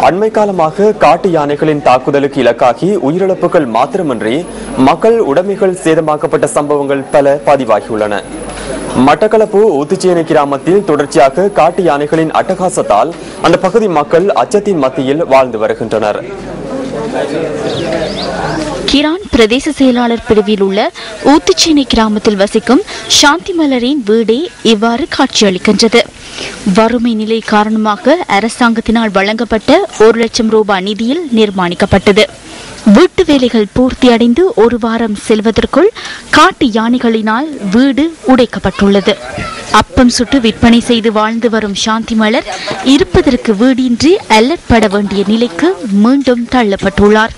அண்மை காலமாக காட்டு யானைகளின் தாக்குதலுக்கு இலக்காகி உயிரிழப்புகள் மாத்திரமின்றி மக்கள் உடைமைகள் சேதமாக்கப்பட்ட சம்பவங்கள் பல பதிவாகியுள்ளன. மட்டக்களப்பு ஊத்துச்சேனை கிராமத்தில் தொடர்ச்சியாக காட்டு யானைகளின் அட்டகாசத்தால் அந்த பகுதி மக்கள் அச்சத்தின் மத்தியில் வாழ்ந்து வருகின்றனர். கிரான் பிரதேச செயலாளர் பிரிவில் உள்ள ஊத்துச்சேனை கிராமத்தில் வசிக்கும் சாந்தி மலரின் வீடே இவ்வாறு காட்சியளிக்கின்றது. வறுமை நிலை காரணமாக அரசாங்கத்தினால் வழங்கப்பட்ட 1 லட்சம் ரூபாய் நிதியில் நிர்மாணிக்கப்பட்டது. வீட்டு வேலைகள் பூர்த்தியடைந்து 1 வாரம் செல்வதற்குள் காட்டு யானைகளினால் வீடு உடைக்கப்பட்டுள்ளது. அப்பம் சுட்டு விற்பனை செய்து வாழ்ந்து வரும் சாந்தி மலர் இருப்பதற்கு வீடின்றி அல்லற்பட வேண்டிய நிலைக்கு மீண்டும் தள்ளப்பட்டுள்ளார்.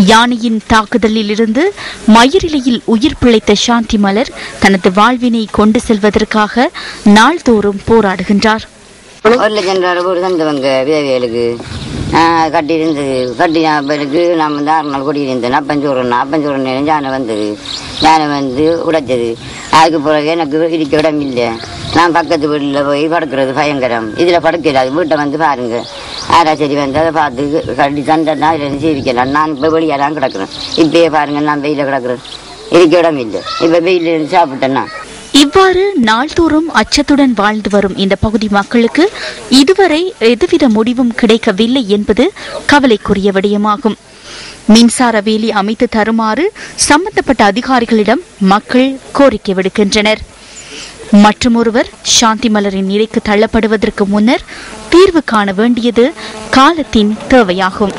யானையின் தாக்குதலில் இருந்து மயிரிழையில் உயிர் பிழைத்த சாந்தி மலர் தனது வாழ்வினை கொண்டு செல்வதற்காக நாள்தோறும் போராடுகின்றார். 1 லட்சம் ரூபாய் தந்தவங்க விதவியலுக்கு கட்டி இருந்தது. கட்டி பிறகு நம்ம 6 நாள் கொடி இருந்தேன். அப்பஞ்சூரன் யானை வந்தது. யானை வந்து உடைச்சது. அதுக்கு பிறகு எனக்கு இருக்க இடம் இல்லை. நான் பக்கத்து வீட்டில் போய் படுக்கிறது பயங்கரம். இதில் படுக்கிறாது. வீட்டை வந்து பாருங்க. ஆராய்ச்சி வந்து அதை பார்த்து கட்டி தந்தா இதில் ஜீவிக்கலாம். நான் இப்போ வெளியே தான் கிடக்குறேன். இப்பயே பாருங்க, நான் வெயில கிடக்குறேன். இருக்க இடம் இல்லை. இப்போ வெயில சாப்பிட்டேன்னா இவ்வாறு நாள்தோறும் அச்சத்துடன் வாழ்ந்து வரும் இந்த பகுதி மக்களுக்கு இதுவரை எதுவித முடிவும் கிடைக்கவில்லை என்பது கவலைக்குரிய விடயமாகும். மின்சார வேலி அமைத்து தருமாறு சம்பந்தப்பட்ட அதிகாரிகளிடம் மக்கள் கோரிக்கை விடுக்கின்றனர். மற்றொருவர் சாந்தி மலரின் நிலைக்கு தள்ளப்படுவதற்கு முன்னர் தீர்வு காண வேண்டியது காலத்தின் தேவையாகும்.